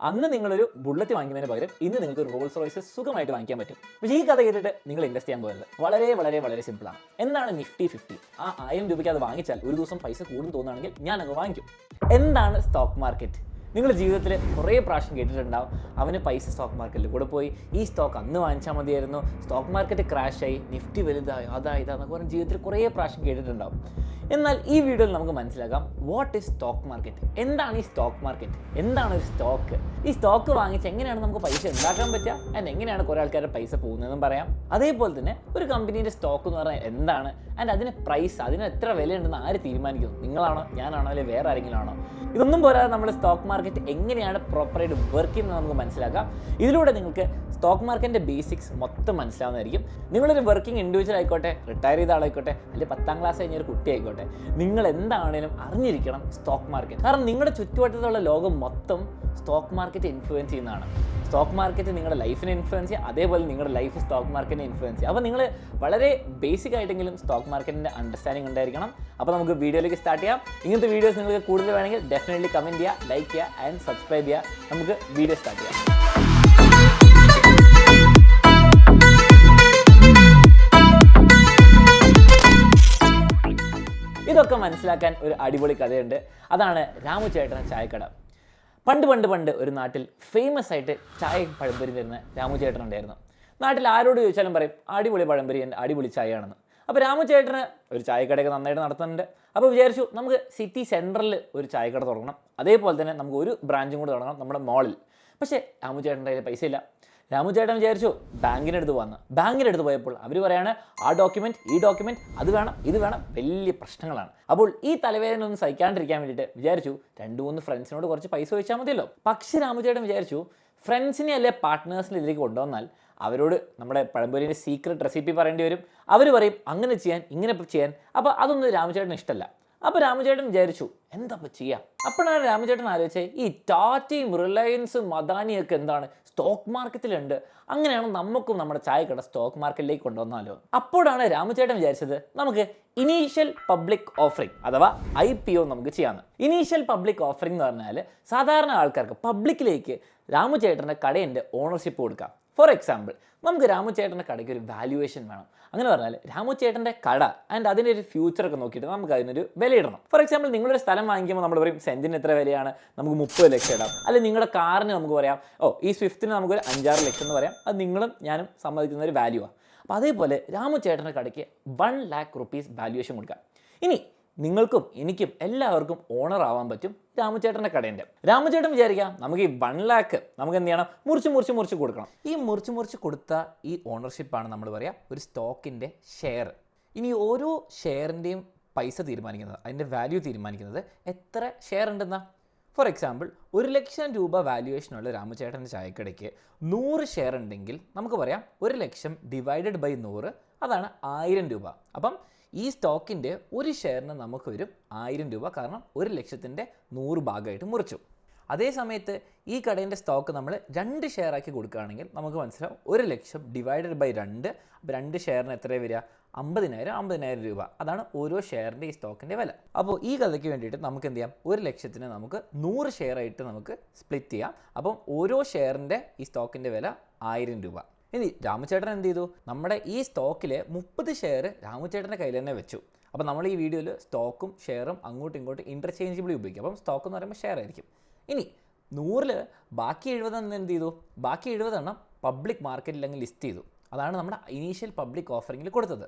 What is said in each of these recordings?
അന്ന് നിങ്ങളൊരു ബുള്ളറ്റ് വാങ്ങിക്കുന്നതിന് പകരം ഇന്ന് നിങ്ങൾക്ക് ഒരു റോൾസ് റോയ്സ് സുഖമായിട്ട് വാങ്ങിക്കാൻ പറ്റും. പക്ഷേ ഈ കഥ കേട്ടിട്ട് നിങ്ങൾ ഇൻവെസ്റ്റ് ചെയ്യാൻ പോകരുത്. വളരെ വളരെ വളരെ സിമ്പിളാണ്. എന്താണ് നിഫ്റ്റി 50? ആ 1000 രൂപയ്ക്ക് അത് വാങ്ങിച്ചാൽ ഒരു ദിവസം പൈസ കൂടും തോന്നുകയാണെങ്കിൽ ഞാൻ അങ്ങ് വാങ്ങിക്കും. എന്താണ് സ്റ്റോക്ക് മാർക്കറ്റ്? നിങ്ങൾ ജീവിതത്തിൽ കുറേ പ്രാവശ്യം കേട്ടിട്ടുണ്ടാവും, അവന് പൈസ സ്റ്റോക്ക് മാർക്കറ്റിൽ കൂടെ പോയി, ഈ സ്റ്റോക്ക് അന്ന് വാങ്ങിച്ചാൽ മതിയായിരുന്നു, സ്റ്റോക്ക് മാർക്കറ്റ് ക്രാഷായി, നിഫ്റ്റി വലുതായി, ഇതാന്നൊക്കെ പറഞ്ഞ് ജീവിതത്തിൽ കുറേ പ്രാവശ്യം കേട്ടിട്ടുണ്ടാവും. എന്നാൽ ഈ വീഡിയോയിൽ നമുക്ക് മനസ്സിലാക്കാം വാട്ട് ഈസ് സ്റ്റോക്ക് മാർക്കറ്റ്. എന്താണ് ഈ സ്റ്റോക്ക് മാർക്കറ്റ്? എന്താണ് ഒരു സ്റ്റോക്ക്? ഈ സ്റ്റോക്ക് വാങ്ങിച്ച് എങ്ങനെയാണ് നമുക്ക് പൈസ ഉണ്ടാക്കാൻ പറ്റുക, ആൻഡ് എങ്ങനെയാണ് കുറേ ആൾക്കാരുടെ പൈസ പോകുന്നതെന്നും പറയാം. അതേപോലെ തന്നെ ഒരു കമ്പനീൻ്റെ സ്റ്റോക്ക് എന്ന് പറഞ്ഞാൽ എന്താണ്, ആൻഡ് അതിന് പ്രൈസ്, അതിന് എത്ര വിലയുണ്ടെന്ന് ആര് തീരുമാനിക്കുന്നു? നിങ്ങളാണോ, ഞാനാണോ, അല്ലെങ്കിൽ വേറെ ആരെങ്കിലും ആണോ? ഇതൊന്നും പോരാതെ നമ്മൾ സ്റ്റോക്ക് മാർക്കറ്റ് എങ്ങനെയാണ് പ്രോപ്പറായിട്ട് വർക്ക് ചെയ്യുന്നത് നമുക്ക് മനസ്സിലാക്കാം. ഇതിലൂടെ നിങ്ങൾക്ക് സ്റ്റോക്ക് മാർക്കറ്റിൻ്റെ ബേസിക്സ് മൊത്തം മനസ്സിലാവുന്നതായിരിക്കും. നിങ്ങളൊരു വർക്കിംഗ് ഇൻഡിവിജ്വൽ ആയിക്കോട്ടെ, റിട്ടയർ ചെയ്ത ആളായിക്കോട്ടെ, അല്ലെങ്കിൽ 10ാം ക്ലാസ് കഴിഞ്ഞ ഒരു കുട്ടി ആയിക്കോട്ടെ, നിങ്ങൾ എന്താണേലും അറിഞ്ഞിരിക്കണം സ്റ്റോക്ക് മാർക്കറ്റ്. കാരണം നിങ്ങളുടെ ചുറ്റുവട്ടത്തുള്ള ലോകം മൊത്തം സ്റ്റോക്ക് മാർക്കറ്റ് ഇൻഫ്ലുവൻസ് ചെയ്യുന്നതാണ്. സ്റ്റോക്ക് മാർക്കറ്റ് നിങ്ങളുടെ ലൈഫിനെ ഇൻഫ്ലുവൻസ് ചെയ്യുക, അതേപോലെ നിങ്ങളുടെ ലൈഫ് സ്റ്റോക്ക് മാർക്കറ്റിനെ ഇൻഫ്ലുവൻസ് ചെയ്യുക. അപ്പോൾ നിങ്ങൾ വളരെ ബേസിക് ആയിട്ടെങ്കിലും സ്റ്റോക്ക് മാർക്കറ്റിൻ്റെ അണ്ടർസ്റ്റാൻഡിങ് ഉണ്ടായിരിക്കണം. അപ്പോൾ നമുക്ക് വീഡിയോയിലേക്ക് സ്റ്റാർട്ട് ചെയ്യാം. ഇങ്ങനത്തെ വീഡിയോസ് നിങ്ങൾക്ക് കൂടുതൽ വേണമെങ്കിൽ ഡെഫിനറ്റ്ലി കമൻറ്റ് ചെയ്യുക, ലൈക്ക് ചെയ്യുക ആൻഡ് സബ്സ്ക്രൈബ് ചെയ്യുക. നമുക്ക് വീഡിയോ സ്റ്റാർട്ട് ചെയ്യാം. ഇതൊക്കെ മനസ്സിലാക്കാൻ ഒരു അടിപൊളി കഥയുണ്ട്. അതാണ് രാമു ചേട്ടൻ ചായക്കട. പണ്ട് ഒരു നാട്ടിൽ ഫേമസ് ആയിട്ട് ചായ പഴംപൊരി തരുന്ന രാമു ചേട്ടൻ ഉണ്ടായിരുന്നു. നാട്ടിൽ ആരോട് ചോദിച്ചാലും പറയും അടിപൊളി പഴംപൊരി, എൻ്റെ അടിപൊളി ചായയാണെന്ന്. അപ്പോൾ രാമു ചേട്ടന് ഒരു ചായക്കടയൊക്കെ നന്നായിട്ട് നടത്തുന്നുണ്ട്. അപ്പോൾ വിചാരിച്ചു നമുക്ക് സിറ്റി സെൻറ്ററിൽ ഒരു ചായക്കട തുടങ്ങണം, അതേപോലെ തന്നെ നമുക്ക് ഒരു ബ്രാഞ്ചും കൂടെ തുടങ്ങണം നമ്മുടെ മോളിൽ. പക്ഷേ രാമു ചേട്ടൻ്റെ കയ്യിൽ പൈസ ഇല്ല. രാമു ചേട്ടൻ വിചാരിച്ചു ബാങ്കിനടുത്ത് വന്ന്. ബാങ്കിനടുത്ത് പോയപ്പോൾ അവർ പറയാണ് ആ ഡോക്യുമെൻറ്റ്, ഈ ഡോക്യുമെൻറ്റ്, അത് വേണം, ഇത് വേണം, വലിയ പ്രശ്നങ്ങളാണ്. അപ്പോൾ ഈ തലവേദന ഒന്നും സഹിക്കാണ്ടിരിക്കാൻ വേണ്ടിയിട്ട് വിചാരിച്ചു 2-3 ഫ്രണ്ട്സിനോട് കുറച്ച് പൈസ ചോദിച്ചാൽ മതിയല്ലോ. പക്ഷേ രാമു ചേട്ടൻ വിചാരിച്ചു ഫ്രണ്ട്സിനെ അല്ലെ പാർട്ട്നേഴ്സിനെ ഇതിലേക്ക് കൊണ്ടുവന്നാൽ അവരോട് നമ്മുടെ പഴംപൊരിൻ്റെ സീക്രട്ട് റെസിപ്പി പറയേണ്ടി വരും. അവർ പറയും അങ്ങനെ ചെയ്യാൻ, ഇങ്ങനെ ചെയ്യാൻ. അപ്പോൾ അതൊന്നും രാമുചേട്ടന് ഇഷ്ടമല്ല. അപ്പോൾ രാമുചേട്ടൻ വിചാരിച്ചു എന്താ ചെയ്യാം. അപ്പോഴാണ് രാമുചേട്ടൻ ആലോചിച്ചത് ഈ ടാറ്റയും റിലയൻസും അദാനിയൊക്കെ എന്താണ് സ്റ്റോക്ക് മാർക്കറ്റിലുണ്ട്, അങ്ങനെയാണ് നമുക്കും നമ്മുടെ ചായക്കട സ്റ്റോക്ക് മാർക്കറ്റിലേക്ക് കൊണ്ടുവന്നാലോ. അപ്പോഴാണ് രാമുചേട്ടൻ വിചാരിച്ചത് നമുക്ക് ഇനീഷ്യൽ പബ്ലിക് ഓഫറിംഗ് അഥവാ IPO നമുക്ക് ചെയ്യാമെന്ന്. ഇനീഷ്യൽ പബ്ലിക് ഓഫറിംഗ് എന്ന് പറഞ്ഞാൽ സാധാരണ ആൾക്കാർക്ക് പബ്ലിക്കിലേക്ക് രാമുചേട്ടൻ്റെ കടേൻ്റെ ഓണർഷിപ്പ് കൊടുക്കാം. ഫോർ എക്സാമ്പിൾ, നമുക്ക് രാമുചേട്ടൻ്റെ കടയ്ക്ക് ഒരു വാല്യുവേഷൻ വേണം. അങ്ങനെ പറഞ്ഞാൽ രാമുചേട്ടൻ്റെ കട ആൻഡ് അതിൻ്റെ ഒരു ഫ്യൂച്ചറൊക്കെ നോക്കിയിട്ട് നമുക്ക് അതിനൊരു വിലയിടണം. ഫോർ എക്സാമ്പിൾ, നിങ്ങളൊരു സ്ഥലം വാങ്ങിക്കുമ്പോൾ നമ്മൾ പറയും സെൻറ്റിന് എത്ര വിലയാണ്, നമുക്ക് 30 ലക്ഷം ഇടാം. അല്ലെങ്കിൽ നിങ്ങളുടെ കാറിന് നമുക്ക് പറയാം ഈ സ്വിഫ്റ്റിന് നമുക്കൊരു 5-6 ലക്ഷം എന്ന് പറയാം. അത് നിങ്ങളും ഞാനും സമ്മതിക്കുന്ന ഒരു വാല്യൂ ആണ്. അപ്പോൾ അതേപോലെ രാമുചേട്ടൻ്റെ കടയ്ക്ക് 1 lakh rupees വാല്യുവേഷൻ കൊടുക്കാം. ഇനി നിങ്ങൾക്കും എനിക്കും എല്ലാവർക്കും ഓണർ ആവാൻ പറ്റും രാമുചേട്ടൻ്റെ കടേൻ്റെ. രാമുചേട്ടൻ വിചാരിക്കാം നമുക്ക് ഈ 1 lakh നമുക്ക് എന്ത് ചെയ്യണം, മുറിച്ച് കൊടുക്കണം. ഈ മുറിച്ച് കൊടുത്ത ഈ ഓണർഷിപ്പാണ് നമ്മൾ പറയുക ഒരു സ്റ്റോക്കിൻ്റെ ഷെയർ. ഇനി ഓരോ ഷെയറിൻ്റെയും പൈസ തീരുമാനിക്കുന്നത്, അതിൻ്റെ വാല്യൂ തീരുമാനിക്കുന്നത് എത്ര ഷെയർ ഉണ്ടെന്നാ. ഫോർ എക്സാമ്പിൾ, 1 ലക്ഷം രൂപ വാല്യുവേഷനുള്ള രാമുചേട്ടൻ്റെ ചായക്കടയ്ക്ക് 100 ഷെയർ ഉണ്ടെങ്കിൽ നമുക്ക് പറയാം 1 ലക്ഷം ഡിവൈഡഡ് ബൈ 100 അതാണ് 1000 രൂപ. അപ്പം ഈ സ്റ്റോക്കിൻ്റെ ഒരു ഷെയറിന് നമുക്ക് വരും 1000 രൂപ, കാരണം 1 ലക്ഷത്തിൻ്റെ 100 ഭാഗമായിട്ട് മുറിച്ചു. അതേ സമയത്ത് ഈ കടേൻ്റെ സ്റ്റോക്ക് നമ്മൾ 2 ഷെയറാക്കി കൊടുക്കുകയാണെങ്കിൽ നമുക്ക് മനസ്സിലാവും 1 ലക്ഷം ഡിവൈഡഡ് ബൈ 2, 2 ഷെയറിന് എത്രയാണ് വരിക, 50,000 രൂപ. അതാണ് ഓരോ ഷെയറിൻ്റെ ഈ സ്റ്റോക്കിൻ്റെ വില. അപ്പോൾ ഈ കഥയ്ക്ക് വേണ്ടിയിട്ട് നമുക്ക് എന്ത് ചെയ്യാം, 1 ലക്ഷത്തിന് നമുക്ക് 100 ഷെയറായിട്ട് നമുക്ക് സ്പ്ലിറ്റ് ചെയ്യാം. അപ്പം ഓരോ ഷെയറിൻ്റെ ഈ സ്റ്റോക്കിൻ്റെ വില 1000 രൂപ. ഇനി രാമുചേട്ടൻ എന്ത് ചെയ്തു, നമ്മുടെ ഈ സ്റ്റോക്കിൽ 30 ഷെയർ രാമുചേട്ടൻ്റെ കയ്യിൽ തന്നെ വെച്ചു. അപ്പോൾ നമ്മൾ ഈ വീഡിയോയിൽ സ്റ്റോക്കും ഷെയറും അങ്ങോട്ടും ഇങ്ങോട്ടും ഇൻ്റർചേഞ്ചബിളി ഉപയോഗിക്കും. അപ്പം സ്റ്റോക്ക് എന്ന് പറയുമ്പോൾ ഷെയർ ആയിരിക്കും. ഇനി 100ൽ ബാക്കി 70 എന്ത് ചെയ്തു, ബാക്കി 70 പബ്ലിക് മാർക്കറ്റിൽ അങ്ങ് ലിസ്റ്റ് ചെയ്തു. അതാണ് നമ്മുടെ ഇനീഷ്യൽ പബ്ലിക് ഓഫറിങ്ങിൽ കൊടുത്തത്.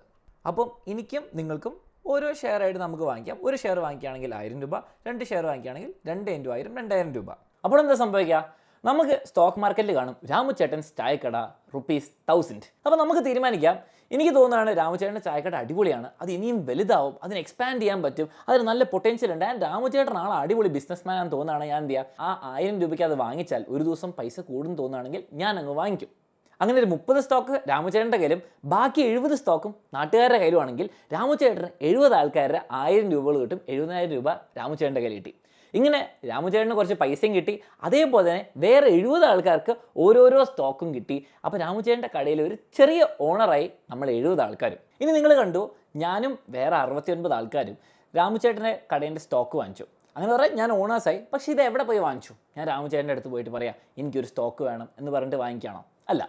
അപ്പം എനിക്കും നിങ്ങൾക്കും ഓരോ ഷെയറായിട്ട് നമുക്ക് വാങ്ങിക്കാം. 1 ഷെയർ വാങ്ങിക്കുകയാണെങ്കിൽ 1000 രൂപ, 2 ഷെയർ വാങ്ങിക്കുകയാണെങ്കിൽ 2 × 1000 2000 രൂപ. അപ്പോൾ എന്താ സംഭവിക്കുക, നമുക്ക് സ്റ്റോക്ക് മാർക്കറ്റിൽ കാണും രാമുചേട്ടൻസ് ചായക്കട ₹1000. അപ്പോൾ നമുക്ക് തീരുമാനിക്കാം, എനിക്ക് തോന്നുന്നതാണ് രാമുചേട്ടൻ്റെ ചായക്കട അടിപൊളിയാണ്, അത് ഇനിയും വലുതാവും, അതിന് എക്സ്പാൻഡ് ചെയ്യാൻ പറ്റും, അതിന് നല്ല പൊട്ടൻഷ്യൽ ഉണ്ട്, ആൻഡ് രാമുചേട്ടൻ ആളെ അടിപൊളി ബിസിനസ്മാൻ ആണെന്ന് തോന്നുകയാണ്. ഞാൻ എന്ത് ചെയ്യാം, ആ 1000 രൂപയ്ക്ക് അത് വാങ്ങിച്ചാൽ ഒരു ദിവസം പൈസ കൂടും തോന്നുകയാണെങ്കിൽ ഞാൻ അങ്ങ് വാങ്ങിക്കും. അങ്ങനെ ഒരു 30 സ്റ്റോക്ക് രാമുചേട്ടൻ്റെ കയ്യിലും ബാക്കി 70 സ്റ്റോക്കും നാട്ടുകാരുടെ കയ്യിലുമാണെങ്കിൽ രാമുചേട്ടന് 70 ആൾക്കാരുടെ 1000 രൂപകൾ കിട്ടും. 70,000 രൂപ രാമുചേട്ടൻ്റെ കയ്യിൽ കിട്ടി. ഇങ്ങനെ രാമുചേട്ടന് കുറച്ച് പൈസയും കിട്ടി, അതേപോലെ തന്നെ വേറെ 70 ആൾക്കാർക്ക് ഓരോരോ സ്റ്റോക്കും കിട്ടി. അപ്പോൾ രാമുചേട്ടൻ്റെ കടയിൽ ഒരു ചെറിയ ഓണറായി നമ്മൾ 70 ആൾക്കാരും. ഇനി നിങ്ങൾ കണ്ടു, ഞാനും വേറെ 69 ആൾക്കാരും രാമുചേട്ടൻ്റെ കടേൻ്റെ സ്റ്റോക്ക് വാങ്ങിച്ചു. അങ്ങനെ പറയാം ഞാൻ ഓണേഴ്സായി. പക്ഷേ ഇത് എവിടെ പോയി വാങ്ങിച്ചു? ഞാൻ രാമുചേട്ടൻ്റെ അടുത്ത് പോയിട്ട് പറയാം എനിക്കൊരു സ്റ്റോക്ക് വേണം എന്ന് പറഞ്ഞിട്ട് വാങ്ങിക്കുകയാണോ? അല്ല.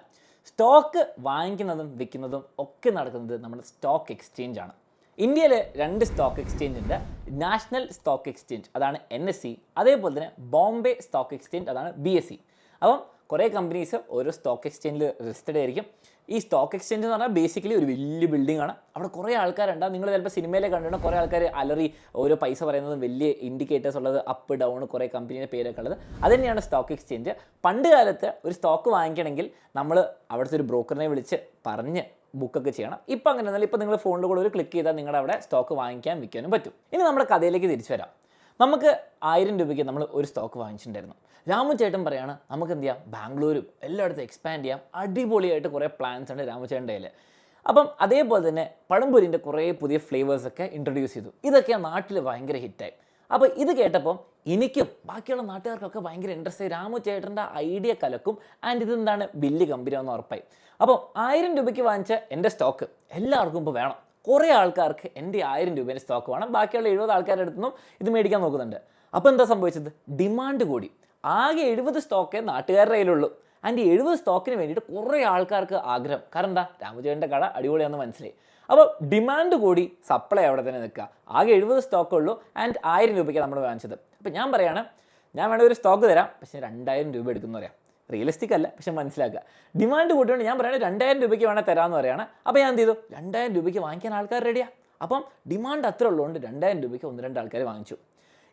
സ്റ്റോക്ക് വാങ്ങിക്കുന്നതും വിൽക്കുന്നതും ഒക്കെ നടക്കുന്നത് നമ്മുടെ സ്റ്റോക്ക് എക്സ്ചേഞ്ച് ആണ്. ഇന്ത്യയിൽ 2 സ്റ്റോക്ക് എക്സ്ചേഞ്ച് ഉണ്ട്. നാഷണൽ സ്റ്റോക്ക് എക്സ്ചേഞ്ച്, അതാണ് NSE. അതേപോലെ തന്നെ ബോംബെ സ്റ്റോക്ക് എക്സ്ചേഞ്ച്, അതാണ് BSE. അപ്പം കുറേ കമ്പനീസ് ഓരോ സ്റ്റോക്ക് എക്സ്ചേഞ്ചിൽ രജിസ്റ്റർഡ് ആയിരിക്കും. ഈ സ്റ്റോക്ക് എക്സ്ചേഞ്ച് എന്ന് പറഞ്ഞാൽ ബേസിക്കലി ഒരു വലിയ ബിൽഡിംഗ് ആണ്. അവിടെ കുറേ ആൾക്കാരുണ്ടാവും. നിങ്ങൾ ചിലപ്പോൾ സിനിമയിലെ കണ്ടിട്ട് കുറേ ആൾക്കാർ അലറി ഓരോ പൈസ പറയുന്നത്, വലിയ ഇൻഡിക്കേറ്റേഴ്സ് ഉള്ളത്, അപ്പ് ഡൗൺ, കുറേ കമ്പനീൻ്റെ പേരൊക്കെ ഉള്ളത്. അത് തന്നെയാണ് സ്റ്റോക്ക് എക്സ്ചേഞ്ച്. പണ്ട് കാലത്ത് ഒരു സ്റ്റോക്ക് വാങ്ങിക്കണമെങ്കിൽ നമ്മൾ അവിടുത്തെ ഒരു ബ്രോക്കറിനെ വിളിച്ച് പറഞ്ഞ് ബുക്കൊക്കെ ചെയ്യണം. ഇപ്പം അങ്ങനെ ഒന്നുമില്ല. ഇപ്പം നിങ്ങൾ ഫോണിൽ കൂടെ ഒരു ക്ലിക്ക് ചെയ്താൽ നിങ്ങളുടെ അവിടെ സ്റ്റോക്ക് വാങ്ങിക്കാൻ വിൽക്കാനും പറ്റും. ഇനി നമ്മുടെ കഥയിലേക്ക് തിരിച്ചു വരാം. നമുക്ക് 1000 രൂപയ്ക്ക് നമ്മൾ ഒരു സ്റ്റോക്ക് വാങ്ങിച്ചിട്ടുണ്ടായിരുന്നു. രാമുചേട്ടൻ പറയാണ് നമുക്ക് എന്ത് ചെയ്യാം, ബാംഗ്ലൂരും എല്ലായിടത്തും എക്സ്പാൻഡ് ചെയ്യാം, അടിപൊളിയായിട്ട് കുറേ പ്ലാൻസ് ഉണ്ട് രാമുചേട്ടൻ്റെ കയ്യിൽ. അപ്പം അതേപോലെ തന്നെ പഴംപൊരിൻ്റെ കുറേ പുതിയ ഫ്ലേവേഴ്സൊക്കെ ഇൻട്രൊഡ്യൂസ് ചെയ്തു. ഇതൊക്കെ നാട്ടിൽ ഭയങ്കര ഹിറ്റായി. അപ്പോൾ ഇത് കേട്ടപ്പം എനിക്കും ബാക്കിയുള്ള നാട്ടുകാർക്കൊക്കെ ഭയങ്കര ഇൻട്രസ്റ്റ് ആയി. രാമുചേട്ടൻ്റെ ഐഡിയ കലക്കും ആൻഡ് ഇതെന്താണ് വലിയ കമ്പനിയാണെന്ന് ഉറപ്പായി. അപ്പോൾ 1000 രൂപയ്ക്ക് വാങ്ങിച്ച എൻ്റെ സ്റ്റോക്ക് എല്ലാവർക്കും ഇപ്പോൾ വേണം. കുറേ ആൾക്കാർക്ക് എൻ്റെ 1000 രൂപേൻ്റെ സ്റ്റോക്ക് വേണം. ബാക്കിയുള്ള 70 ആൾക്കാരുടെ അടുത്തുനിന്നും ഇത് മേടിക്കാൻ നോക്കുന്നുണ്ട്. അപ്പോൾ എന്താ സംഭവിച്ചത്? ഡിമാൻഡ് കൂടി. ആകെ 70 സ്റ്റോക്കേ നാട്ടുകാരുടെ കയ്യിലുള്ളൂ. ആൻഡ് 70 സ്റ്റോക്കിന് വേണ്ടിയിട്ട് കുറേ ആൾക്കാർക്ക് ആഗ്രഹം. കാരണം എന്താ, രാമുചേട്ടൻ്റെ കട അടിപൊളിയാണെന്ന് മനസ്സിലായി. അപ്പോൾ ഡിമാൻഡ് കൂടി, സപ്ലൈ അവിടെ തന്നെ നിൽക്കുക. ആകെ 70 സ്റ്റോക്കുള്ളൂ ആൻഡ് 1000 രൂപയ്ക്ക് നമ്മൾ വാങ്ങിച്ചത്. അപ്പോൾ ഞാൻ പറയാണ്, ഞാൻ വേണമെങ്കിൽ ഒരു സ്റ്റോക്ക് തരാം, പക്ഷേ 2000 രൂപ എടുക്കുന്നു പറയാം. റിയലിസ്റ്റിക് അല്ല, പക്ഷെ മനസ്സിലാക്കുക. ഡിമാൻഡ് കൂട്ടിയോണ്ട് ഞാൻ പറയുന്നത് 2000 രൂപയ്ക്ക് വേണേൽ തരാമെന്ന് പറയുകയാണ്. അപ്പോൾ ഞാൻ എന്ത് ചെയ്തു, 2000 രൂപയ്ക്ക് വാങ്ങിക്കാൻ ആൾക്കാർ റെഡിയാണ്. അപ്പം ഡിമാൻഡ് അത്ര ഉള്ളതുകൊണ്ട് 2000 രൂപയ്ക്ക് 1-2 ആൾക്കാർ വാങ്ങിച്ചു.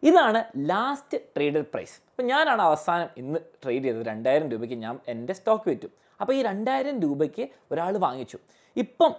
ഇതാണ് ലാസ്റ്റ് ട്രേഡഡ് പ്രൈസ്. അപ്പോൾ ഞാനാണ് അവസാനം ഇന്ന് ട്രേഡ് ചെയ്തത്. 2000 രൂപയ്ക്ക് ഞാൻ എൻ്റെ സ്റ്റോക്ക് വിറ്റു. അപ്പോൾ ഈ 2000 രൂപയ്ക്ക് ഒരാൾ വാങ്ങിച്ചു. ഇപ്പം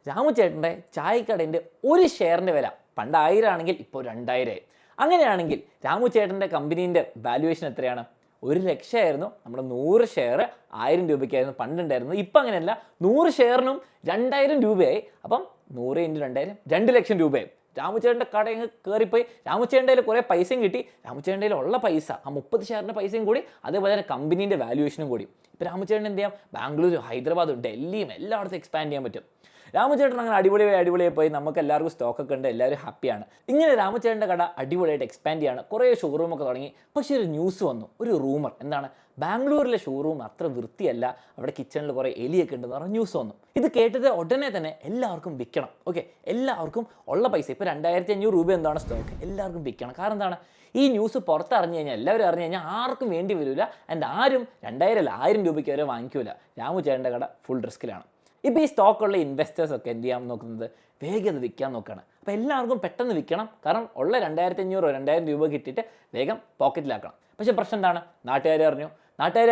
രാമുചേട്ടൻ്റെ ചായക്കടേൻ്റെ ഒരു ഷെയറിൻ്റെ വില പണ്ട് 1000 ആണെങ്കിൽ ഇപ്പോൾ 2000 ആയി. അങ്ങനെയാണെങ്കിൽ രാമുചേട്ടൻ്റെ കമ്പനീൻ്റെ വാല്യുവേഷൻ എത്രയാണ്? 1,00,000 ആയിരുന്നു. നമ്മുടെ 100 ഷെയർ 1000 രൂപയ്ക്കായിരുന്നു പണ്ടുണ്ടായിരുന്നത്. ഇപ്പം അങ്ങനെയല്ല, 100 ഷെയറിനും 2000 രൂപയായി. അപ്പം 100 × 2000 2,00,000 രൂപയായി. രാമുചേട്ടൻ്റെ കടയിൽ കയറിപ്പോയി. രാമുചേട്ടൻ്റെ കയ്യിൽ കുറേ പൈസയും കിട്ടി. രാമുചേട്ടൻ്റെ കയ്യിൽ ഉള്ള പൈസ, ആ 30 ഷെയറിൻ്റെ പൈസയും കൂടി, അതേപോലെ തന്നെ കമ്പനീൻ്റെ വാല്യുവേഷനും കൂടി. ഇപ്പോൾ രാമുചേട്ടൻ എന്ത് ചെയ്യാം, ബാംഗ്ലൂരും ഹൈദരാബാദും ഡൽഹിയും എല്ലായിടത്തും എക്സ്പാൻഡ് ചെയ്യാൻ പറ്റും. രാമുചേട്ടൻ അങ്ങനെ അടിപൊളിയായി പോയി. നമുക്ക് എല്ലാവർക്കും സ്റ്റോക്കൊക്കെ ഉണ്ട്, എല്ലാവരും ഹാപ്പിയാണ്. ഇങ്ങനെ രാമുചേട്ടൻ്റെ കട അടിപൊളിയായിട്ട് എക്സ്പാൻഡ് ചെയ്യാണ്. കുറേ ഷോറൂമൊക്കെ തുടങ്ങി. പക്ഷേ ഒരു ന്യൂസ് വന്നു, ഒരു റൂമർ. എന്താണ്, ബാംഗ്ലൂരിലെ ഷോറൂം അത്ര വൃത്തിയല്ല, അവിടെ കിച്ചണിൽ കുറേ എലിയൊക്കെ ഉണ്ടെന്ന് പറഞ്ഞ ന്യൂസ് വന്നു. ഇത് കേട്ടത് ഉടനെ തന്നെ എല്ലാവർക്കും വിൽക്കണം. ഓക്കെ, എല്ലാവർക്കും ഉള്ള പൈസ ഇപ്പോൾ 2500 രൂപ എന്താണ് സ്റ്റോക്ക്, എല്ലാവർക്കും വിൽക്കണം. കാരണം എന്താണ്, ഈ ന്യൂസ് പുറത്തറിഞ്ഞു കഴിഞ്ഞാൽ, എല്ലാവരും അറിഞ്ഞു കഴിഞ്ഞാൽ ആർക്കും വേണ്ടി വരില്ല. ആൻഡ് ആരും 2000 അല്ല 1000 രൂപയ്ക്ക് വരെ വാങ്ങിക്കില്ല. രാമുചേട്ടൻ്റെ കട ഫുൾ റിസ്ക്കിലാണ്. ഇപ്പോൾ ഈ സ്റ്റോക്കുള്ള ഇൻവെസ്റ്റേഴ്സൊക്കെ എന്ത് ചെയ്യാൻ നോക്കുന്നത്, വേഗം അത് വിൽക്കാൻ നോക്കുകയാണ്. അപ്പോൾ എല്ലാവർക്കും പെട്ടെന്ന് വിൽക്കണം. കാരണം ഉള്ള 2500 2000 രൂപ കിട്ടിയിട്ട് വേഗം പോക്കറ്റിലാക്കണം. പക്ഷേ പ്രശ്നം എന്താണ്, നാട്ടുകാർ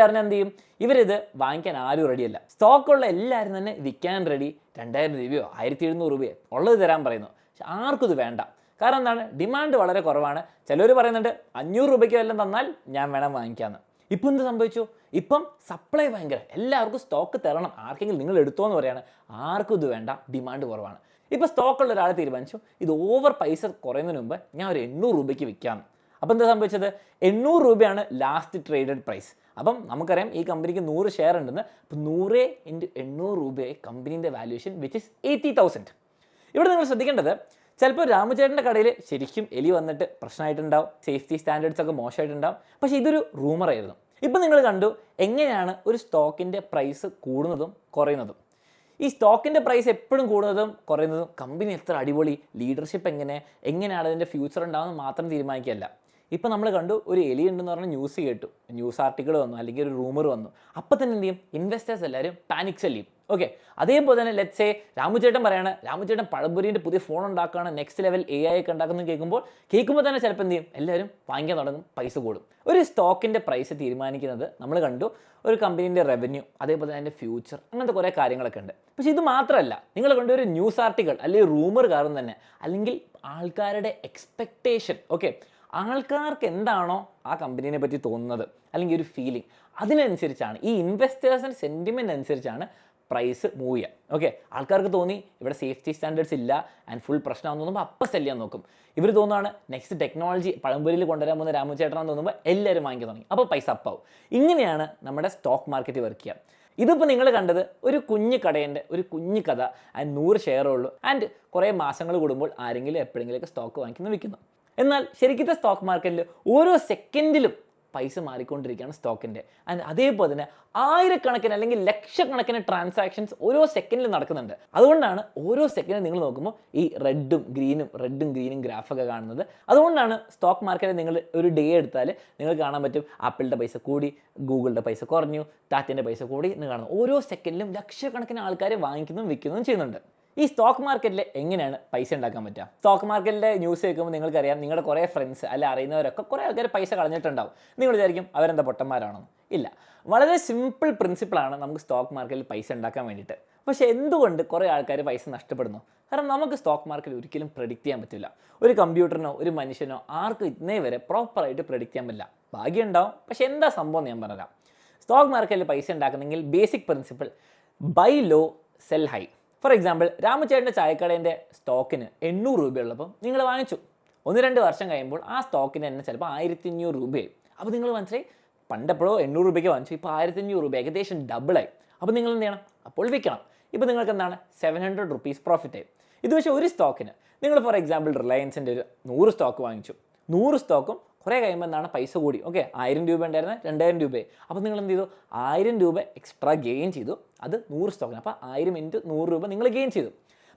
അറിഞ്ഞാൽ എന്ത് ചെയ്യും, ഇവരിത് വാങ്ങിക്കാൻ ആരും റെഡിയല്ല. സ്റ്റോക്കുള്ള എല്ലാവരും തന്നെ വിൽക്കാൻ റെഡി. 2000 രൂപയോ 1700 രൂപയോ ഉള്ളത് തരാൻ പറയുന്നു. പക്ഷെ ആർക്കും ഇത് വേണ്ട. കാരണം എന്താണ്, ഡിമാൻഡ് വളരെ കുറവാണ്. ചിലർ പറയുന്നുണ്ട് 500 രൂപയ്ക്ക് വല്ലതും തന്നാൽ ഞാൻ വേണം വാങ്ങിക്കാമെന്ന്. ഇപ്പം എന്ത് സംഭവിച്ചു, ഇപ്പം സപ്ലൈ ഭയങ്കര, എല്ലാവർക്കും സ്റ്റോക്ക് തരണം, ആർക്കെങ്കിലും നിങ്ങൾ എടുത്തോ എന്ന് പറയാണ്. ആർക്കും ഇത് വേണ്ട, ഡിമാൻഡ് കുറവാണ്. ഇപ്പോൾ സ്റ്റോക്കുള്ള ഒരാൾ തീരുമാനിച്ചു, ഇത് ഓവർ പൈസ കുറയുന്നതിന് മുമ്പ് ഞാൻ ഒരു 800 രൂപയ്ക്ക് വിൽക്കാം. അപ്പോൾ എന്താ സംഭവിച്ചത്, 800 രൂപയാണ് ലാസ്റ്റ് ട്രേഡഡ് പ്രൈസ്. അപ്പം നമുക്കറിയാം ഈ കമ്പനിക്ക് 100 ഷെയർ ഉണ്ടെന്ന്. അപ്പോൾ 100 × 800 രൂപയെ കമ്പനീൻ്റെ വാല്യുവേഷൻ വിച്ച് ഇസ് 80,000. ഇവിടെ നിങ്ങൾ ശ്രദ്ധിക്കേണ്ടത്, ചിലപ്പോൾ രാമുചേട്ടൻ്റെ കടയിൽ ശരിക്കും എലി വന്നിട്ട് പ്രശ്നമായിട്ടുണ്ടാവും, സേഫ്റ്റി സ്റ്റാൻഡേർഡ്സ് ഒക്കെ മോശമായിട്ടുണ്ടാവും. പക്ഷേ ഇതൊരു റൂമറായിരുന്നു. ഇപ്പം നിങ്ങൾ കണ്ടു എങ്ങനെയാണ് ഒരു സ്റ്റോക്കിൻ്റെ പ്രൈസ് കൂടുന്നതും കുറയുന്നതും. ഈ സ്റ്റോക്കിൻ്റെ പ്രൈസ് എപ്പോഴും കൂടുന്നതും കുറയുന്നതും കമ്പനി എത്ര അടിപൊളി, ലീഡർഷിപ്പ് എങ്ങനെയാണ് അതിൻ്റെ ഫ്യൂച്ചർ ഉണ്ടാകുന്നത് മാത്രം തീരുമാനിക്കുകയല്ല. ഇപ്പം നമ്മൾ കണ്ടു ഒരു എലി ഉണ്ടെന്ന് പറഞ്ഞാൽ ന്യൂസ് കേട്ടു, ന്യൂസ് ആർട്ടിക്കിൾ വന്നു, അല്ലെങ്കിൽ ഒരു റൂമർ വന്നു. അപ്പം തന്നെ എന്ത് ചെയ്യും, ഇൻവെസ്റ്റേഴ്സ് എല്ലാവരും പാനിക് സെൽ ചെയ്യും. ഓക്കെ, അതേപോലെ തന്നെ ലെറ്റ്സ് സേ രാമുചേട്ടൻ പറയാണ്, രാമുചേട്ടൻ പഴംപൊരിൻ്റെ പുതിയ ഫോൺ ഉണ്ടാക്കുകയാണ്, നെക്സ്റ്റ് ലെവൽ AI ഒക്കെ ഉണ്ടാക്കുന്നത് കേൾക്കുമ്പോൾ തന്നെ ചിലപ്പോൾ എന്ത് ചെയ്യും, എല്ലാവരും വാങ്ങിക്കാൻ തുടങ്ങും, പൈസ കൂടും. ഒരു സ്റ്റോക്കിൻ്റെ പ്രൈസ് തീരുമാനിക്കുന്നത് നമ്മൾ കണ്ടു ഒരു കമ്പനീൻ്റെ റവന്യൂ, അതേപോലെ തന്നെ അതിൻ്റെ ഫ്യൂച്ചർ, അങ്ങനത്തെ കുറേ കാര്യങ്ങളൊക്കെ ഉണ്ട്. പക്ഷേ ഇത് മാത്രമല്ല, നിങ്ങൾ കണ്ടു ഒരു ന്യൂസ് ആർട്ടിക്കിൾ അല്ലെങ്കിൽ റൂമർ കാരണം തന്നെ, അല്ലെങ്കിൽ ആൾക്കാരുടെ എക്സ്പെക്റ്റേഷൻ. ഓക്കെ, ആൾക്കാർക്ക് എന്താണോ ആ കമ്പനീനെ പറ്റി തോന്നുന്നത്, അല്ലെങ്കിൽ ഒരു ഫീലിംഗ്, അതിനനുസരിച്ചാണ് ഈ ഇൻവെസ്റ്റേഴ്സിൻ്റെ സെൻറ്റിമെൻ്റ് അനുസരിച്ചാണ് പ്രൈസ് മൂവ് ചെയ്യുക. ഓക്കെ, ആൾക്കാർക്ക് തോന്നി ഇവിടെ സേഫ്റ്റി സ്റ്റാൻഡേർഡ്സ് ഇല്ല ആൻഡ് ഫുൾ പ്രശ്നമാണെന്ന് തോന്നുമ്പോൾ അപ്പം സെല് ചെയ്യാൻ നോക്കും. ഇവർ തോന്നുകയാണ് നെക്സ്റ്റ് ടെക്നോളജി പഴംപൊരിയിൽ കൊണ്ടുവരാൻ പോകുന്ന രാമുചേട്ടനാന്ന് തോന്നുമ്പോൾ എല്ലാവരും വാങ്ങിക്കാൻ തുടങ്ങി. അപ്പോൾ പൈസ അപ്പാവും. ഇങ്ങനെയാണ് നമ്മുടെ സ്റ്റോക്ക് മാർക്കറ്റ് വർക്ക് ചെയ്യുക. ഇതിപ്പോൾ നിങ്ങൾ കണ്ടത് ഒരു കുഞ്ഞു കടേൻ്റെ ഒരു കുഞ്ഞു കഥ ആൻഡ് 100 ഷെയറേ ഉള്ളൂ. ആൻഡ് കുറേ മാസങ്ങൾ കൂടുമ്പോൾ ആരെങ്കിലും എപ്പോഴെങ്കിലുമൊക്കെ സ്റ്റോക്ക് വാങ്ങിക്കുന്നു വിൽക്കുന്നു. എന്നാൽ ശരിക്കത്തെ സ്റ്റോക്ക് മാർക്കറ്റിൽ ഓരോ സെക്കൻഡിലും പൈസ മാറിക്കൊണ്ടിരിക്കുകയാണ് സ്റ്റോക്കിൻ്റെ. ആൻഡ് അതേപോലെ തന്നെ ആയിരക്കണക്കിന് അല്ലെങ്കിൽ ലക്ഷക്കണക്കിന് ട്രാൻസാക്ഷൻസ് ഓരോ സെക്കൻഡിൽ നടക്കുന്നുണ്ട്. അതുകൊണ്ടാണ് ഓരോ സെക്കൻഡിൽ നിങ്ങൾ നോക്കുമ്പോൾ ഈ റെഡും ഗ്രീനും ഗ്രാഫൊക്കെ കാണുന്നത്. അതുകൊണ്ടാണ് സ്റ്റോക്ക് മാർക്കറ്റിൽ നിങ്ങൾ ഒരു ഡേ എടുത്താൽ നിങ്ങൾ കാണാൻ പറ്റും ആപ്പിളിൻ്റെ പൈസ കൂടി, ഗൂഗിളിൻ്റെ പൈസ കുറഞ്ഞു, ടാറ്റേൻ്റെ പൈസ കൂടി എന്ന് കാണുന്നു. ഓരോ സെക്കൻഡിലും ലക്ഷക്കണക്കിന് ആൾക്കാർ വാങ്ങിക്കുന്നതും വിൽക്കുന്നതും ചെയ്യുന്നുണ്ട്. ഈ സ്റ്റോക്ക് മാർക്കറ്റിൽ എങ്ങനെയാണ് പൈസ ഉണ്ടാക്കാൻ പറ്റുക? സ്റ്റോക്ക് മാർക്കറ്റിലെ ന്യൂസ് കേൾക്കുമ്പോൾ നിങ്ങൾക്കറിയാം, നിങ്ങളുടെ കുറേ ഫ്രണ്ട്സ് അല്ല അറിയുന്നവരൊക്കെ കുറേ ആൾക്കാർ പൈസ കളഞ്ഞിട്ടുണ്ടാവും. നിങ്ങൾ വിചാരിക്കും അവരെന്താ പൊട്ടന്മാരാണോ? ഇല്ല, വളരെ സിമ്പിൾ പ്രിൻസിപ്പിളാണ് നമുക്ക് സ്റ്റോക്ക് മാർക്കറ്റിൽ പൈസ ഉണ്ടാക്കാൻ വേണ്ടിയിട്ട്. പക്ഷേ എന്തുകൊണ്ട് കുറേ ആൾക്കാർ പൈസ നഷ്ടപ്പെടുന്നു? കാരണം നമുക്ക് സ്റ്റോക്ക് മാർക്കറ്റ് ഒരിക്കലും പ്രെഡിക്റ്റ് ചെയ്യാൻ പറ്റില്ല. ഒരു കമ്പ്യൂട്ടറിനോ ഒരു മനുഷ്യനോ ആർക്കും ഇന്നേ വരെ പ്രോപ്പറായിട്ട് പ്രെഡിക്റ്റ് ചെയ്യാൻ പറ്റില്ല. ഭാഗ്യം ഉണ്ടാവും, പക്ഷേ എന്താ സംഭവം ഞാൻ പറഞ്ഞുതരാം. സ്റ്റോക്ക് മാർക്കറ്റിൽ പൈസ ഉണ്ടാക്കുന്നെങ്കിൽ basic principle buy low sell high. For example, രാമചേട്ടൻ്റെ ചായക്കടേൻ്റെ സ്റ്റോക്കിന് 800 രൂപയുള്ളപ്പോൾ നിങ്ങൾ വാങ്ങിച്ചു. 1-2 വർഷം കഴിയുമ്പോൾ ആ സ്റ്റോക്കിന് തന്നെ ചിലപ്പോൾ 1500 രൂപയായി. അപ്പോൾ നിങ്ങൾ മനസ്സിലായി, പണ്ടെപ്പോഴോ 800 രൂപയ്ക്ക് വാങ്ങിച്ചു, ഇപ്പോൾ 1500 രൂപ, ഏകദേശം ഡബിളായി. അപ്പോൾ നിങ്ങൾ എന്ത് ചെയ്യണം? അപ്പോൾ വിൽക്കണം. ഇപ്പോൾ നിങ്ങൾക്ക് എന്താണ് 700 റുപ്പീസ് പ്രോഫിറ്റ് ആയി. ഇത് പക്ഷേ ഒരു സ്റ്റോക്കിന് നിങ്ങൾ ഫോർ എക്സാമ്പിൾ റിലയൻസിൻ്റെ ഒരു 100 സ്റ്റോക്ക് വാങ്ങിച്ചു. 100 സ്റ്റോക്കും കുറേ കഴിയുമ്പോൾ എന്താണ് പൈസ കൂടി. ഓക്കെ, 1000 രൂപ ഉണ്ടായിരുന്ന 2000 രൂപയായി. അപ്പോൾ നിങ്ങൾ എന്ത് ചെയ്തു? 1000 രൂപ എക്സ്ട്രാ ഗെയിൻ ചെയ്തു. അത് 100 സ്റ്റോക്കിന്. അപ്പോൾ 1000 × 100 രൂപ നിങ്ങൾ ഗെയിൻ ചെയ്തു.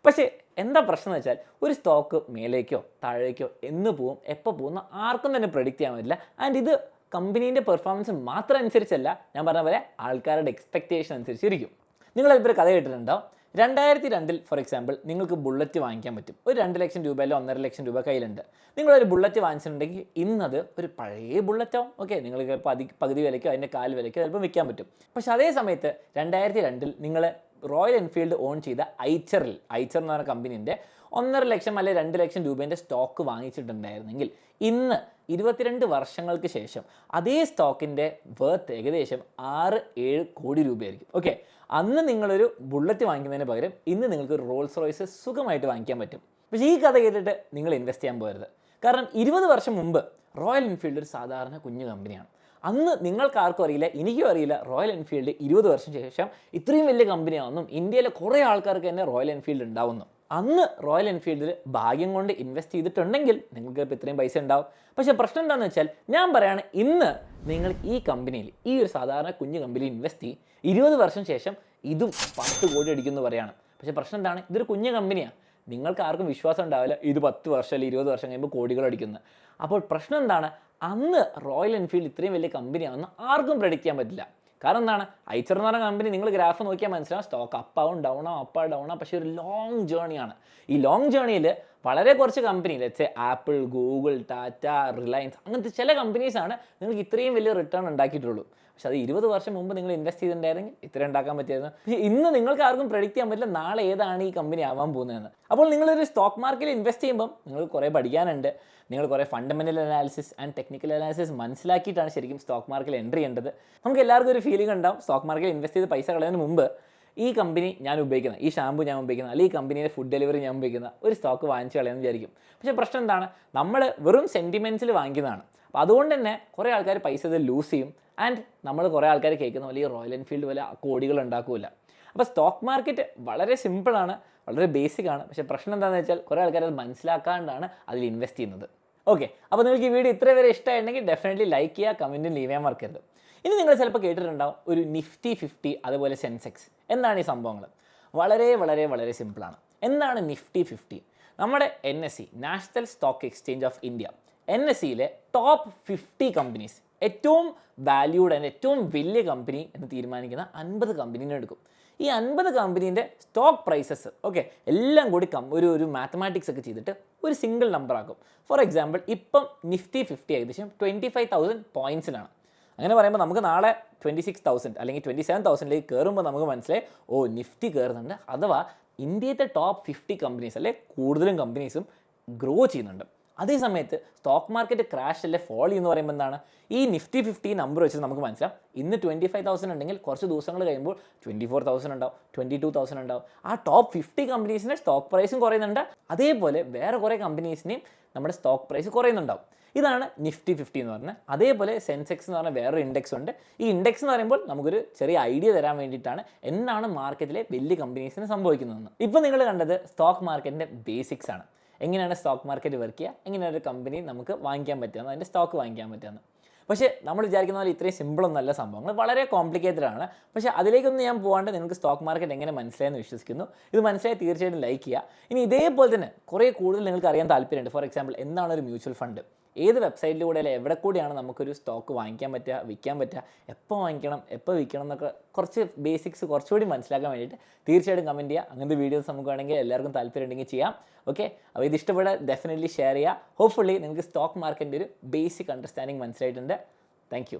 പക്ഷേ എന്താ പ്രശ്നം എന്ന് വെച്ചാൽ, ഒരു സ്റ്റോക്ക് മേലേക്കോ താഴേക്കോ എന്ന് പോവും, എപ്പോൾ പോകുന്ന ആർക്കും തന്നെ പ്രെഡിക്റ്റ് ചെയ്യാൻ പറ്റില്ല. ആൻഡ് ഇത് കമ്പനീൻ്റെ പെർഫോമൻസ് മാത്രം അനുസരിച്ചല്ല, ഞാൻ പറഞ്ഞ പോലെ ആൾക്കാരുടെ എക്സ്പെക്റ്റേഷൻ അനുസരിച്ചിരിക്കും. നിങ്ങളിപ്പോൾ കഥ കേട്ടിട്ടുണ്ടാവും. 2002 ഫോർ എക്സാമ്പിൾ നിങ്ങൾക്ക് ബുള്ളറ്റ് വാങ്ങിക്കാൻ പറ്റും. ഒരു 2 ലക്ഷം രൂപ അല്ലെങ്കിൽ 1.5 ലക്ഷം രൂപ കയ്യിലുണ്ട്. നിങ്ങളൊരു ബുള്ളറ്റ് വാങ്ങിച്ചിട്ടുണ്ടെങ്കിൽ ഇന്നത് ഒരു പഴയ ബുള്ളറ്റാവും. ഓക്കെ, നിങ്ങൾക്ക് പകുതി വിലയ്ക്കോ അതിൻ്റെ 1/4 വിലയ്ക്കോ ചിലപ്പോൾ വിൽക്കാൻ പറ്റും. പക്ഷേ അതേ സമയത്ത് 2002 നിങ്ങൾ റോയൽ എൻഫീൽഡ് ഓൺ ചെയ്ത ഐച്ചർ എന്ന് പറഞ്ഞ കമ്പനീൻ്റെ 1.5 ലക്ഷം അല്ലെങ്കിൽ 2 ലക്ഷം രൂപേൻ്റെ സ്റ്റോക്ക് വാങ്ങിച്ചിട്ടുണ്ടായിരുന്നെങ്കിൽ ഇന്ന് 22 വർഷങ്ങൾക്ക് ശേഷം അതേ സ്റ്റോക്കിൻ്റെ വർത്ത് ഏകദേശം 6-7 കോടി രൂപയായിരിക്കും. ഓക്കെ, അന്ന് നിങ്ങളൊരു ബുള്ളറ്റ് വാങ്ങിക്കുന്നതിന് പകരം ഇന്ന് നിങ്ങൾക്ക് റോൾസ് റോയ്സ് സുഖമായിട്ട് വാങ്ങിക്കാൻ പറ്റും. പക്ഷേ ഈ കഥ കേട്ടിട്ട് നിങ്ങൾ ഇൻവെസ്റ്റ് ചെയ്യാൻ പോകരുത്. കാരണം 20 വർഷം മുമ്പ് റോയൽ എൻഫീൽഡ് ഒരു സാധാരണ കുഞ്ഞു കമ്പനിയാണ്. അന്ന് നിങ്ങൾക്ക് ആർക്കും അറിയില്ല, എനിക്കും അറിയില്ല, റോയൽ എൻഫീൽഡ് 20 വർഷം ശേഷം ഇത്രയും വലിയ കമ്പനിയാണെന്നും ഇന്ത്യയിലെ കുറേ ആൾക്കാർക്ക് തന്നെ റോയൽ എൻഫീൽഡ് ഉണ്ടാവുന്നു. അന്ന് റോയൽ എൻഫീൽഡിൽ ഭാഗ്യം കൊണ്ട് ഇൻവെസ്റ്റ് ചെയ്തിട്ടുണ്ടെങ്കിൽ നിങ്ങൾക്ക് ഇപ്പോൾ ഇത്രയും പൈസ ഉണ്ടാവും. പക്ഷേ പ്രശ്നം എന്താണെന്ന് വെച്ചാൽ, ഞാൻ പറയുകയാണ്, ഇന്ന് നിങ്ങൾ ഈ കമ്പനിയിൽ, ഈ ഒരു സാധാരണ കുഞ്ഞു കമ്പനിയിൽ ഇൻവെസ്റ്റ് ചെയ്യും, 20 വർഷം ശേഷം ഇതും 10 കോടി അടിക്കുമെന്ന് പറയുകയാണ്. പക്ഷേ പ്രശ്നം എന്താണ്? ഇതൊരു കുഞ്ഞു കമ്പനിയാണ്. നിങ്ങൾക്ക് ആർക്കും വിശ്വാസം ഉണ്ടാവില്ല ഇത് 10 വർഷം അല്ലെങ്കിൽ 20 വർഷം കഴിയുമ്പോൾ കോടികൾ അടിക്കുന്നത്. അപ്പോൾ പ്രശ്നം എന്താണ്? അന്ന് റോയൽ എൻഫീൽഡ് ഇത്രയും വലിയ കമ്പനിയാണെന്ന് ആർക്കും പ്രെഡിക്റ്റ് ചെയ്യാൻ പറ്റില്ല. കാരണം എന്താണ്? ഐച്ചർ എന്ന് പറഞ്ഞ കമ്പനി നിങ്ങൾ ഗ്രാഫ് നോക്കിയാൽ മനസ്സിലാവും, സ്റ്റോക്ക് അപ്പാവും ഡൗണാവും. പക്ഷേ ഒരു ലോങ് ജേണിയാണ്. ഈ ലോങ് ജേണിയിൽ വളരെ കുറച്ച് company, let's say apple, Google, Tata, Reliance, അങ്ങനത്തെ ചില കമ്പനീസാണ് നിങ്ങൾക്ക് ഇത്രയും വലിയ റിട്ടേൺ ഉണ്ടാക്കിയിട്ടുള്ളൂ. പക്ഷേ അത് 20 വർഷം മുമ്പ് നിങ്ങൾ ഇൻവെസ്റ്റ് ചെയ്തിട്ടുണ്ടായിരുന്നെങ്കിൽ ഇത്ര ഉണ്ടാക്കാൻ പറ്റിയായിരുന്നു. പക്ഷേ ഇന്ന് നിങ്ങൾക്ക് ആർക്കും പ്രെഡിക്റ്റ് ചെയ്യാൻ പറ്റില്ല നാളെ ഏതാണ് ഈ കമ്പനി ആവാൻ പോകുന്നതെന്ന്. അപ്പോൾ നിങ്ങളൊരു സ്റ്റോക്ക് മാർക്കറ്റിൽ ഇൻവെസ്റ്റ് ചെയ്യുമ്പം നിങ്ങൾക്ക് കുറേ പഠിക്കാനുണ്ട്. നിങ്ങൾ കുറേ fundamental analysis and technical analysis മനസ്സിലാക്കിയിട്ടാണ് ശരിക്കും സ്റ്റോക്ക് മാർക്കറ്റിൽ എൻട്രി ചെയ്യേണ്ടത്. നമുക്ക് എല്ലാവർക്കും ഒരു ഫീലിംഗ് ഉണ്ടാവും, സ്റ്റോക്ക് മാർക്കറ്റിൽ ഇൻവെസ്റ്റ് ചെയ്ത് പൈസ കളയുന്നതിന് മുമ്പ് ഈ കമ്പനി ഞാൻ ഉപയോഗിക്കുന്ന, ഈ ഷാമ്പു ഞാൻ ഉപയോഗിക്കുന്ന, അല്ലെങ്കിൽ ഈ കമ്പനിയുടെ ഫുഡ് ഡെലിവറി ഞാൻ ഉപയോഗിക്കുന്ന ഒരു സ്റ്റോക്ക് വാങ്ങിച്ച് കളയാമെന്ന് വിചാരിക്കും. പക്ഷേ പ്രശ്നം എന്താണ്? നമ്മൾ വെറും സെൻറ്റിമെൻറ്റ്സിൽ വാങ്ങിക്കുന്നതാണ്. അപ്പോൾ അതുകൊണ്ട് തന്നെ കുറേ ആൾക്കാർ പൈസ ഇത് ലൂസ് ചെയ്യും. ആൻഡ് നമ്മൾ കുറേ ആൾക്കാർ കേൾക്കുന്ന പോലെ ഈ റോയൽ എൻഫീൽഡ് പോലെ കോടികൾ ഉണ്ടാക്കില്ല. അപ്പോൾ സ്റ്റോക്ക് മാർക്കറ്റ് വളരെ സിമ്പിളാണ്, വളരെ ബേസിക്കാണ്. പക്ഷേ പ്രശ്നം എന്താണെന്ന് വെച്ചാൽ കുറേ ആൾക്കാർ അത് മനസ്സിലാക്കാണ്ടാണ് അതിൽ ഇൻവെസ്റ്റ് ചെയ്യുന്നത്. ഓക്കെ, അപ്പോൾ നിങ്ങൾക്ക് ഈ വീഡിയോ ഇത്ര വരെ ഇഷ്ടമായിട്ടുണ്ടെങ്കിൽ ഡെഫിനറ്റ്ലി ലൈക്ക് ചെയ്യുക, കമൻറ്റും ലീവ് ചെയ്യാൻ മറക്കരുത്. ഇനി നിങ്ങൾ ചിലപ്പോൾ കേട്ടിട്ടുണ്ടാവും ഒരു നിഫ്റ്റി 50, അതുപോലെ സെൻസെക്സ്. എന്താണ് ഈ സംഭവങ്ങൾ? വളരെ വളരെ വളരെ സിമ്പിളാണ്. എന്താണ് നിഫ്റ്റി 50? നമ്മുടെ NSE, national stock exchange of India, NSEയിലെ ടോപ്പ് 50 കമ്പനീസ്, ഏറ്റവും വാല്യൂഡ് ആൻഡ് ഏറ്റവും വലിയ കമ്പനി എന്ന് തീരുമാനിക്കുന്ന 50 കമ്പനീനെ എടുക്കും. ഈ 50 കമ്പനീൻ്റെ സ്റ്റോക്ക് പ്രൈസസ് ഓക്കെ എല്ലാം കൂടി ഒരു മാത്തമാറ്റിക്സ് ഒക്കെ ചെയ്തിട്ട് ഒരു സിംഗിൾ നമ്പർ ആക്കും. ഫോർ എക്സാമ്പിൾ, ഇപ്പം നിഫ്റ്റി 50 ഏകദേശം 25,000 പോയിൻറ്റ്സിലാണ്. അങ്ങനെ പറയുമ്പോൾ നമുക്ക് നാളെ 26,000 അല്ലെങ്കിൽ 27,000 കയറുമ്പോൾ നമുക്ക് മനസ്സിലായി, ഓ നിഫ്റ്റി കയറുന്നുണ്ട്, അഥവാ ഇന്ത്യത്തെ ടോപ്പ് 50 കമ്പനീസ് അല്ലെ കൂടുതലും കമ്പനീസും ഗ്രോ ചെയ്യുന്നുണ്ട്. അതേ സമയത്ത് സ്റ്റോക്ക് മാർക്കറ്റ് ക്രാഷ് അല്ലെ ഫോൾ എന്ന് പറയുമ്പോൾ എന്താണ്, ഈ നിഫ്റ്റി 50 നമ്പർ വെച്ച് നമുക്ക് മനസ്സിലാവും, ഇന്ന് 25,000 ഉണ്ടെങ്കിൽ കുറച്ച് ദിവസങ്ങൾ കഴിയുമ്പോൾ 24,000 ഉണ്ടാവും, 22,000 ഉണ്ടാവും. ആ ടോപ്പ് 50 കമ്പനീസിൻ്റെ സ്റ്റോക്ക് പ്രൈസും കുറയുന്നുണ്ട്, അതേപോലെ വേറെ കുറേ കമ്പനീസിനെയും നമ്മുടെ സ്റ്റോക്ക് പ്രൈസ് കുറയുന്നുണ്ടാവും. ഇതാണ് നിഫ്റ്റി 50 എന്ന് പറഞ്ഞാൽ. അതേപോലെ സെൻസെക്സ് എന്ന് പറഞ്ഞാൽ വേറൊരു ഇൻഡെക്സ് ഉണ്ട്. ഈ ഇൻഡെക്സ് എന്ന് പറയുമ്പോൾ നമുക്കൊരു ചെറിയ ഐഡിയ തരാൻ വേണ്ടിയിട്ടാണ് എന്താണ് മാർക്കറ്റിലെ വലിയ കമ്പനീസിന് സംഭവിക്കുന്നതെന്ന്. ഇപ്പോൾ നിങ്ങൾ കണ്ടത് സ്റ്റോക്ക് മാർക്കറ്റിൻ്റെ ബേസിക്സ് ആണ്. എങ്ങനെയാണ് സ്റ്റോക്ക് മാർക്കറ്റ് വർക്ക് ചെയ്യുക, എങ്ങനെയാണ് ഒരു കമ്പനി നമുക്ക് വാങ്ങിക്കാൻ പറ്റുക, അതിൻ്റെ സ്റ്റോക്ക് വാങ്ങിക്കാൻ പറ്റുമെന്ന്. പക്ഷേ നമ്മൾ വിചാരിക്കുന്ന പോലെ ഇത്രയും സിമ്പിളൊന്നല്ല സംഭവങ്ങൾ, വളരെ കോംപ്ലിക്കേറ്റഡ് ആണ്. പക്ഷേ അതിലേക്കൊന്നും ഞാൻ പോകാണ്ട് നിങ്ങൾക്ക് സ്റ്റോക്ക് മാർക്കറ്റ് എങ്ങനെ മനസ്സിലായെന്ന് വിശ്വസിക്കുന്നു. ഇത് മനസ്സിലായി തീർച്ചയായിട്ടും ലൈക്ക് ചെയ്യുക. ഇനി ഇതേപോലെ തന്നെ കുറേ കൂടുതൽ നിങ്ങൾക്ക് അറിയാൻ താല്പര്യമുണ്ട്. ഫോർ എക്സാമ്പിൾ, എന്താണ് ഒരു മ്യൂച്വൽ ഫണ്ട്, ഏത് വെബ്സൈറ്റിലൂടെ അല്ലെങ്കിൽ എവിടെ കൂടിയാണ് നമുക്കൊരു സ്റ്റോക്ക് വാങ്ങിക്കാൻ പറ്റുക, വിൽക്കാൻ പറ്റുക, എപ്പോൾ വാങ്ങിക്കണം, എപ്പോൾ വിൽക്കണം എന്നൊക്കെ കുറച്ച് ബേസിക്സ് കുറച്ചുകൂടി മനസ്സിലാക്കാൻ വേണ്ടിയിട്ട് തീർച്ചയായിട്ടും കമൻറ്റ് ചെയ്യുക. അങ്ങനത്തെ വീഡിയോസ് നമുക്ക് വേണമെങ്കിൽ എല്ലാവർക്കും താല്പര്യം ഉണ്ടെങ്കിൽ ചെയ്യാം. ഓക്കെ, അപ്പോൾ ഇത് ഇഷ്ടപ്പെടാൻ ഡെഫിനറ്റ്ലി ഷെയർ ചെയ്യുക. ഹോപ്പ്ഫുള്ളി നിങ്ങൾക്ക് സ്റ്റോക്ക് മാർക്കറ്റിൻ്റെ ഒരു ബേസിക് അണ്ടർസ്റ്റാൻഡിങ് മനസ്സിലായിട്ടുണ്ട്. Thank you.